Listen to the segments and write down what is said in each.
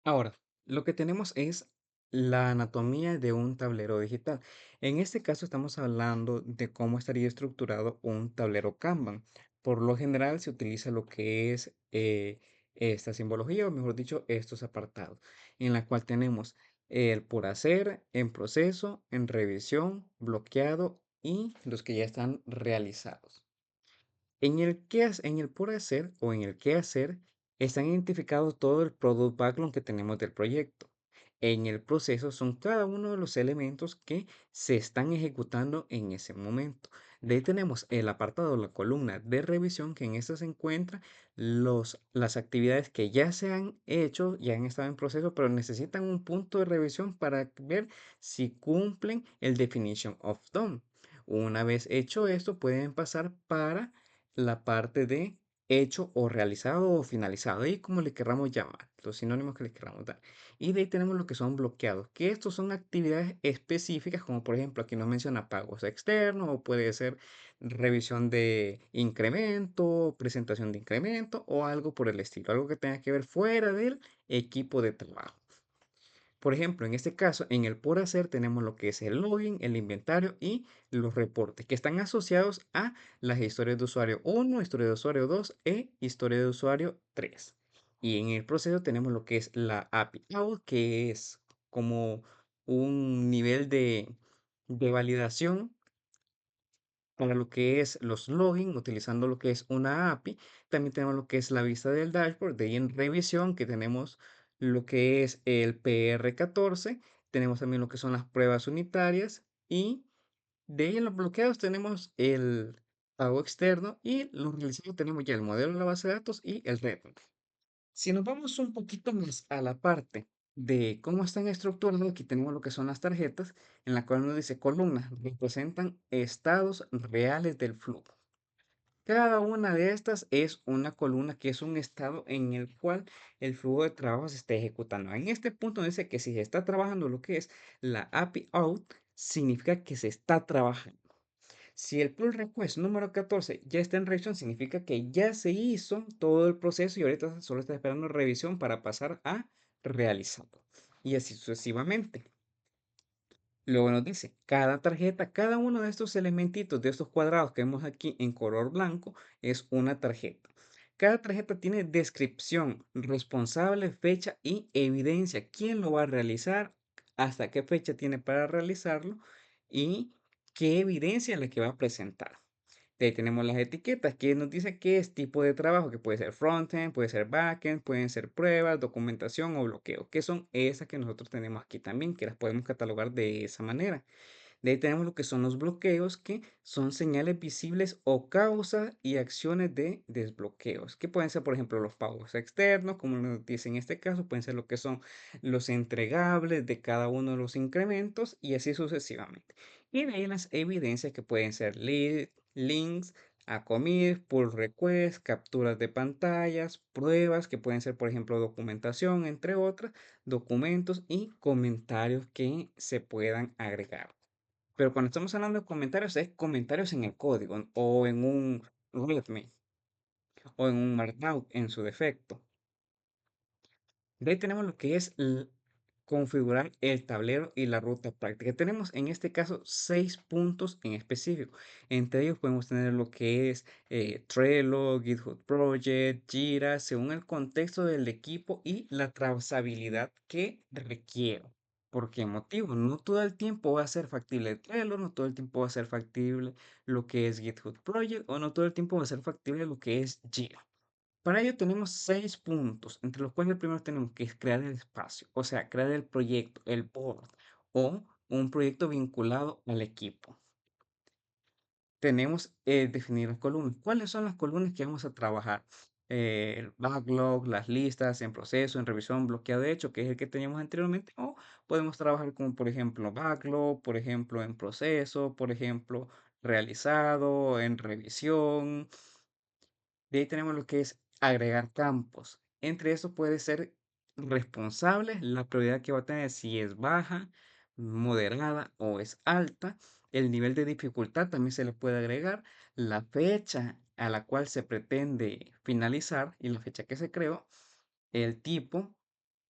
Ahora, lo que tenemos es la anatomía de un tablero digital. En este caso estamos hablando de cómo estaría estructurado un tablero Kanban. Por lo general se utiliza lo que es esta simbología, o mejor dicho, estos apartados, en la cual tenemos el por hacer, en proceso, en revisión, bloqueado y los que ya están realizados. En el por hacer o en el qué hacer están identificados todo el product backlog que tenemos del proyecto. En el proceso son cada uno de los elementos que se están ejecutando en ese momento. De ahí tenemos el apartado, la columna de revisión, que en esta se encuentra las actividades que ya se han hecho, ya han estado en proceso, pero necesitan un punto de revisión para ver si cumplen el definition of done. Una vez hecho esto, pueden pasar para la parte de hecho o realizado o finalizado, y como le querramos llamar, los sinónimos que le querramos dar. Y de ahí tenemos lo que son bloqueados, que estos son actividades específicas, como por ejemplo aquí nos menciona pagos externos, o puede ser revisión de incremento, presentación de incremento o algo por el estilo, algo que tenga que ver fuera del equipo de trabajo. Por ejemplo, en este caso, en el por hacer tenemos lo que es el login, el inventario y los reportes que están asociados a las historias de usuario uno, historia de usuario 2 e historia de usuario 3. Y en el proceso tenemos lo que es la API out, que es como un nivel de validación para lo que es los login, utilizando lo que es una API. También tenemos lo que es la vista del dashboard. De ahí en revisión, que tenemos lo que es el PR14. Tenemos también lo que son las pruebas unitarias. Y de ahí en los bloqueados tenemos el pago externo. Y los realizados tenemos ya el modelo de la base de datos y el repo. Si nos vamos un poquito más a la parte de cómo están estructurados, aquí tenemos lo que son las tarjetas, en la cual nos dice columnas, representan estados reales del flujo. Cada una de estas es una columna que es un estado en el cual el flujo de trabajo se está ejecutando. En este punto dice que si se está trabajando lo que es la API out, significa que se está trabajando. Si el pull request número 14 ya está en revisión, significa que ya se hizo todo el proceso y ahorita solo está esperando revisión para pasar a realizado. Y así sucesivamente. Luego nos dice, cada tarjeta, cada uno de estos elementitos, de estos cuadrados que vemos aquí en color blanco, es una tarjeta. Cada tarjeta tiene descripción, responsable, fecha y evidencia. ¿Quién lo va a realizar? ¿Hasta qué fecha tiene para realizarlo? Y qué evidencia es la que va a presentar. De ahí tenemos las etiquetas que nos dice qué es tipo de trabajo, que puede ser frontend, puede ser backend, pueden ser pruebas, documentación o bloqueo, que son esas que nosotros tenemos aquí también, que las podemos catalogar de esa manera. De ahí tenemos lo que son los bloqueos, que son señales visibles o causas y acciones de desbloqueos, que pueden ser, por ejemplo, los pagos externos, como nos dice en este caso, pueden ser lo que son los entregables de cada uno de los incrementos y así sucesivamente. Y de ahí las evidencias que pueden ser links a commit, pull request, capturas de pantallas, pruebas que pueden ser, por ejemplo, documentación, entre otras, documentos y comentarios que se puedan agregar. Pero cuando estamos hablando de comentarios, es comentarios en el código o en un README o en un Markdown en su defecto. De ahí tenemos lo que es configurar el tablero y la ruta práctica. Tenemos en este caso 6 puntos en específico. Entre ellos podemos tener lo que es Trello, GitHub Project, Jira, según el contexto del equipo y la trazabilidad que requiero. ¿Por qué motivo? No todo el tiempo va a ser factible Trello, no todo el tiempo va a ser factible lo que es GitHub Project o no todo el tiempo va a ser factible lo que es Jira. Para ello tenemos 6 puntos, entre los cuales el primero tenemos que es crear el espacio, o sea, crear el proyecto, el board o un proyecto vinculado al equipo. Tenemos definir las columnas. ¿Cuáles son las columnas que vamos a trabajar? El backlog, las listas en proceso, en revisión, bloqueado de hecho, que es el que teníamos anteriormente, o podemos trabajar como por ejemplo backlog, por ejemplo en proceso, por ejemplo realizado, en revisión. De ahí tenemos lo que es agregar campos. Entre eso puede ser responsable, la prioridad que va a tener si es baja, moderada o es alta. El nivel de dificultad también se le puede agregar. La fecha a la cual se pretende finalizar y la fecha que se creó. El tipo.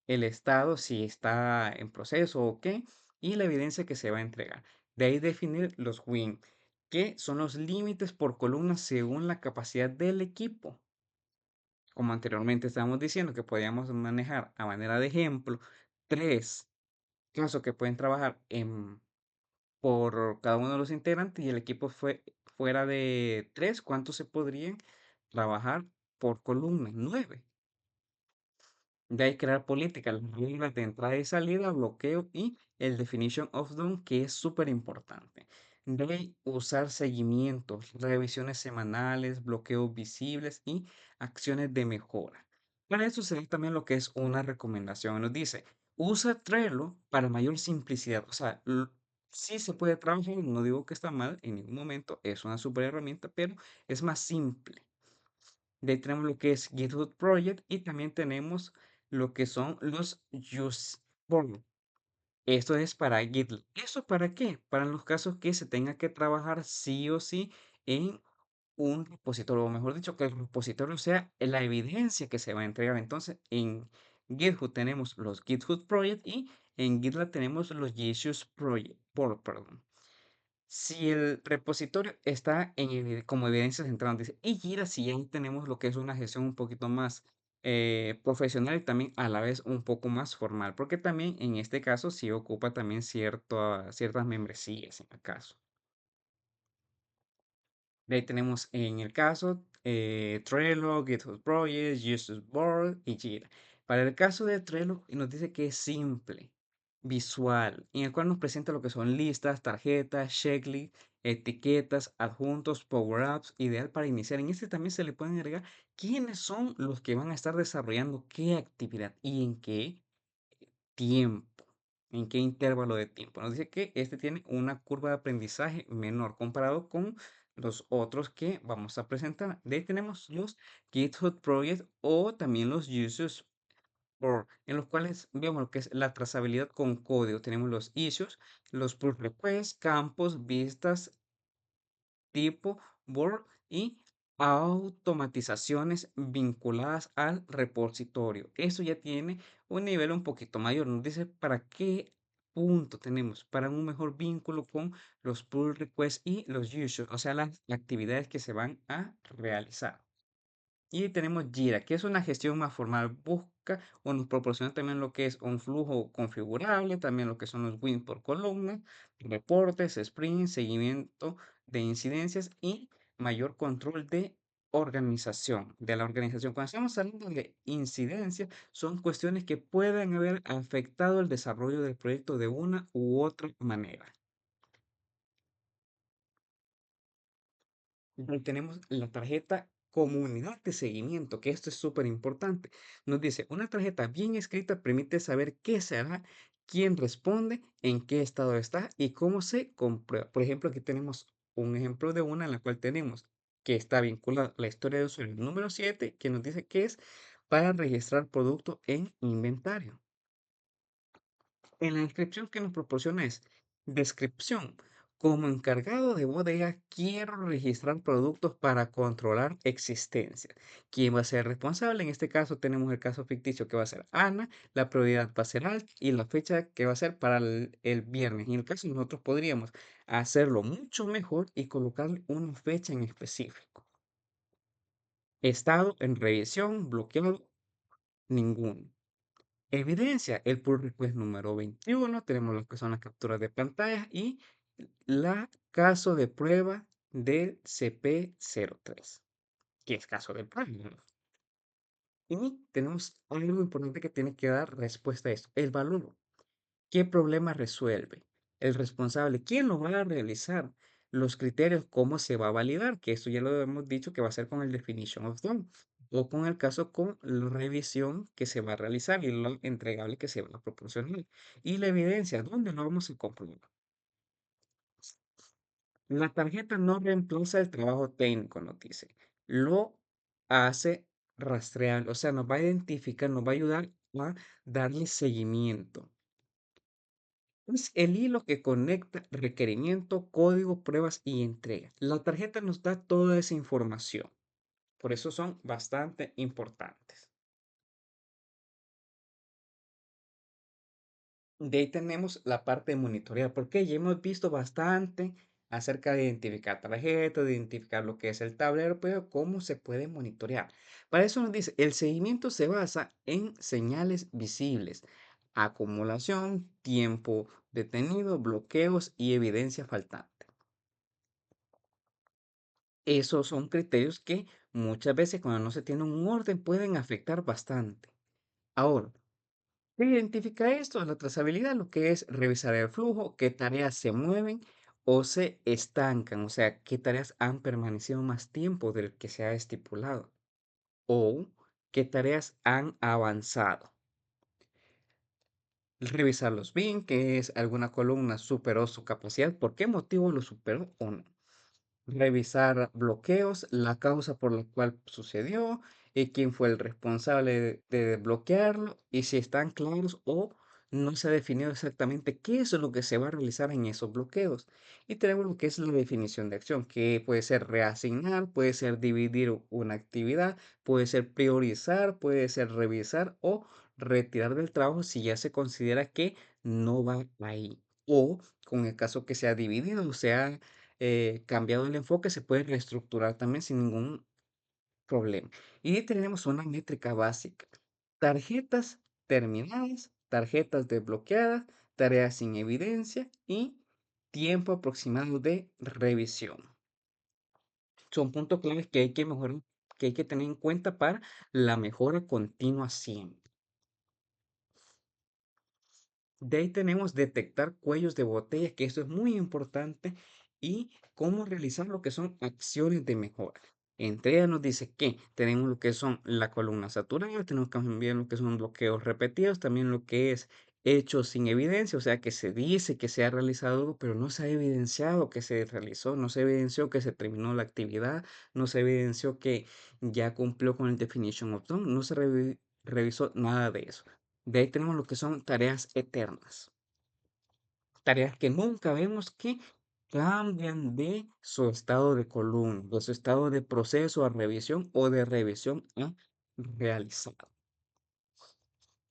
el estado, si está en proceso o qué, y la evidencia que se va a entregar. De ahí definir los WIN, que son los límites por columna según la capacidad del equipo. Como anteriormente estábamos diciendo que podíamos manejar a manera de ejemplo tres casos que pueden trabajar por cada uno de los integrantes y el equipo fuera de tres, ¿cuántos se podrían trabajar por columna? Nueve. De ahí crear políticas, las reglas de entrada y salida, bloqueo y el definition of done, que es súper importante. De ahí usar seguimientos, revisiones semanales, bloqueos visibles y acciones de mejora. Para eso sería también lo que es una recomendación. Nos dice, usa Trello para mayor simplicidad. O sea, sí se puede trabajar, no digo que está mal, en ningún momento es una super herramienta, pero es más simple. De ahí tenemos lo que es GitHub Project y también tenemos lo que son los use board. Esto es para GitLab. ¿Eso para qué? Para los casos que se tenga que trabajar sí o sí en un repositorio, o mejor dicho, que el repositorio sea la evidencia que se va a entregar. Entonces, en GitHub tenemos los GitHub Project y en GitLab tenemos los Jesus Project, perdón. Si el repositorio está como evidencia central, dice, y Gira, si ya tenemos lo que es una gestión un poquito más profesional y también a la vez un poco más formal, porque también en este caso sí ocupa también ciertas membresías en el caso. De ahí tenemos en el caso Trello, GitHub Project, Users Board y Jira. Para el caso de Trello nos dice que es simple, visual, en el cual nos presenta lo que son listas, tarjetas, checklists, etiquetas, adjuntos, power-ups, ideal para iniciar. En este también se le pueden agregar quiénes son los que van a estar desarrollando qué actividad y en qué tiempo, en qué intervalo de tiempo. Nos dice que este tiene una curva de aprendizaje menor comparado con los otros que vamos a presentar. De ahí tenemos los GitHub Project o también los Users Board, en los cuales vemos lo que es la trazabilidad con código. Tenemos los issues, los pull requests, campos, vistas, tipo Word y automatizaciones vinculadas al repositorio. Eso ya tiene un nivel un poquito mayor. Nos dice para qué punto tenemos para un mejor vínculo con los pull requests y los users, o sea, las actividades que se van a realizar. Y tenemos Jira, que es una gestión más formal. Busca o nos proporciona también lo que es un flujo configurable, también lo que son los wins por columna, reportes, sprints, seguimiento de incidencias y mayor control de organización, de la organización. Cuando estamos hablando de incidencias, son cuestiones que pueden haber afectado el desarrollo del proyecto de una u otra manera. Ahí tenemos la tarjeta comunidad de seguimiento, que esto es súper importante. Nos dice, una tarjeta bien escrita permite saber qué se hará, quién responde, en qué estado está y cómo se comprueba. Por ejemplo, aquí tenemos un ejemplo de una en la cual tenemos que está vinculada la historia de usuario número 7, que nos dice que es para registrar producto en inventario. En la descripción que nos proporciona es descripción. Como encargado de bodega, quiero registrar productos para controlar existencia. ¿Quién va a ser responsable? En este caso tenemos el caso ficticio que va a ser Ana, la prioridad va a ser Alt y la fecha que va a ser para el viernes. En el caso nosotros podríamos hacerlo mucho mejor y colocarle una fecha en específico. Estado en revisión, bloqueado, ninguno. Evidencia, el pull request número 21, tenemos lo que son las capturas de pantalla y la caso de prueba del CP03, que es caso de prueba, ¿no? Y tenemos algo importante que tiene que dar respuesta a esto, el valor. ¿Qué problema resuelve? El responsable, ¿quién lo va a realizar? Los criterios, ¿cómo se va a validar? Que esto ya lo hemos dicho que va a ser con el definition of done o con el caso con la revisión que se va a realizar y lo entregable que se va a proporcionar. Y la evidencia, ¿dónde lo vamos a comprobar? La tarjeta no reemplaza el trabajo técnico, nos dice. Lo hace rastreable, o sea, nos va a identificar, nos va a ayudar a darle seguimiento. Es el hilo que conecta requerimiento, código, pruebas y entrega. La tarjeta nos da toda esa información. Por eso son bastante importantes. De ahí tenemos la parte de monitorear, porque ya hemos visto bastante acerca de identificar tarjetas, de identificar lo que es el tablero, pero cómo se puede monitorear. Para eso nos dice, el seguimiento se basa en señales visibles, acumulación, tiempo detenido, bloqueos y evidencia faltante. Esos son criterios que muchas veces cuando no se tiene un orden pueden afectar bastante. Ahora, ¿qué identifica esto? La trazabilidad, lo que es revisar el flujo, qué tareas se mueven o se estancan, o sea, qué tareas han permanecido más tiempo del que se ha estipulado o qué tareas han avanzado. Revisar los bin, que es alguna columna superó su capacidad, por qué motivo lo superó o no. Revisar bloqueos, la causa por la cual sucedió y quién fue el responsable de bloquearlo y si están claros o no se ha definido exactamente qué es lo que se va a realizar en esos bloqueos. Y tenemos lo que es la definición de acción, que puede ser reasignar, puede ser dividir una actividad, puede ser priorizar, puede ser revisar o retirar del trabajo si ya se considera que no va ahí. O con el caso que sea dividido, o sea cambiado el enfoque, se puede reestructurar también sin ningún problema. Y tenemos una métrica básica. Tarjetas terminadas, tarjetas desbloqueadas, tareas sin evidencia y tiempo aproximado de revisión. Son puntos claves que hay que mejorar, que hay que tener en cuenta para la mejora continua siempre. De ahí tenemos detectar cuellos de botella, que esto es muy importante, y cómo realizar lo que son acciones de mejora. Entre ellas nos dice que tenemos lo que son la columna saturada, tenemos que también lo que son bloqueos repetidos, también lo que es hechos sin evidencia, o sea que se dice que se ha realizado algo, pero no se ha evidenciado que se realizó, no se evidenció que se terminó la actividad, no se evidenció que ya cumplió con el definition of done, no se revisó nada de eso. De ahí tenemos lo que son tareas eternas, tareas que nunca vemos que cambian de su estado de columna, de su estado de proceso a revisión o de revisión a realizado.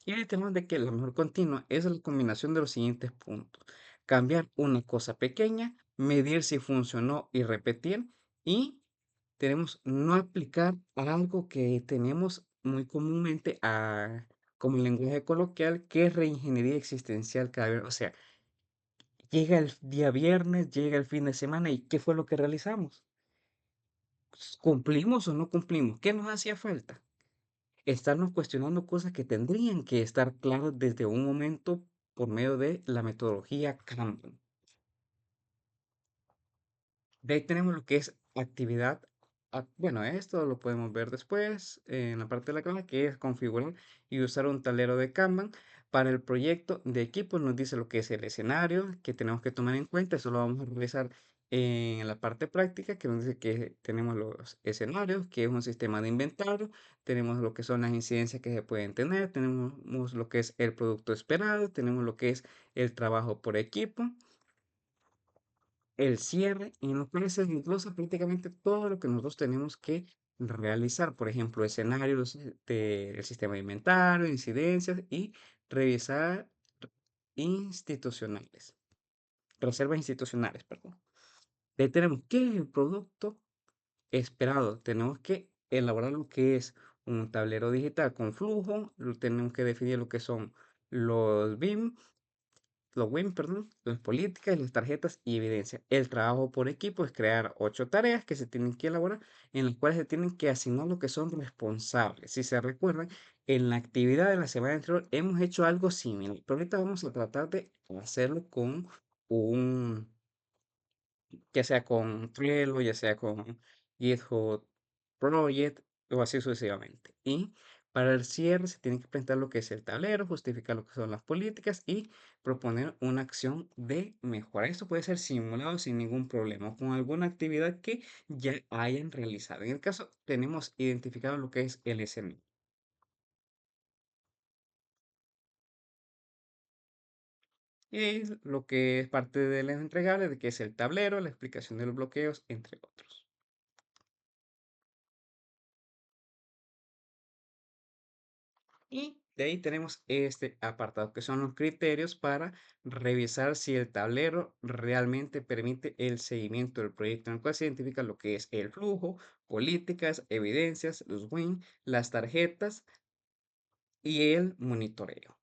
Y ahí tenemos de que la mejor continua es la combinación de los siguientes puntos. Cambiar una cosa pequeña, medir si funcionó y repetir. Y tenemos no aplicar algo que tenemos muy comúnmente como el lenguaje coloquial, que es reingeniería existencial cada vez. O sea, llega el día viernes, llega el fin de semana y ¿qué fue lo que realizamos? ¿Cumplimos o no cumplimos? ¿Qué nos hacía falta? Estarnos cuestionando cosas que tendrían que estar claras desde un momento por medio de la metodología Kanban. De ahí tenemos lo que es actividad. Bueno, esto lo podemos ver después en la parte de la clase, que es configurar y usar un tablero de Kanban. Para el proyecto de equipo nos dice lo que es el escenario que tenemos que tomar en cuenta. Eso lo vamos a revisar en la parte práctica, que nos dice que tenemos los escenarios, que es un sistema de inventario. Tenemos lo que son las incidencias que se pueden tener. Tenemos lo que es el producto esperado. Tenemos lo que es el trabajo por equipo, el cierre, en lo cual se desglosa prácticamente todo lo que nosotros tenemos que realizar. Por ejemplo, escenarios del sistema de inventario, incidencias y revisar institucionales, reservas institucionales, perdón. De ahí tenemos qué es el producto esperado. Tenemos que elaborar lo que es un tablero digital con flujo, tenemos que definir lo que son los BIM, los WIM, perdón, las políticas, las tarjetas y evidencia. El trabajo por equipo es crear 8 tareas que se tienen que elaborar, en las cuales se tienen que asignar lo que son responsables. Si se recuerdan, en la actividad de la semana anterior hemos hecho algo similar, pero ahorita vamos a tratar de hacerlo con un, ya sea con Trello, ya sea con GitHub Project o así sucesivamente. Y para el cierre se tiene que presentar lo que es el tablero, justificar lo que son las políticas y proponer una acción de mejora. Esto puede ser simulado sin ningún problema con alguna actividad que ya hayan realizado. En el caso, tenemos identificado lo que es el SMI. Y lo que es parte de las entregables, de que es el tablero, la explicación de los bloqueos, entre otros. Y De ahí tenemos este apartado, que son los criterios para revisar si el tablero realmente permite el seguimiento del proyecto, en el cual se identifica lo que es el flujo, políticas, evidencias, los WIN, las tarjetas y el monitoreo.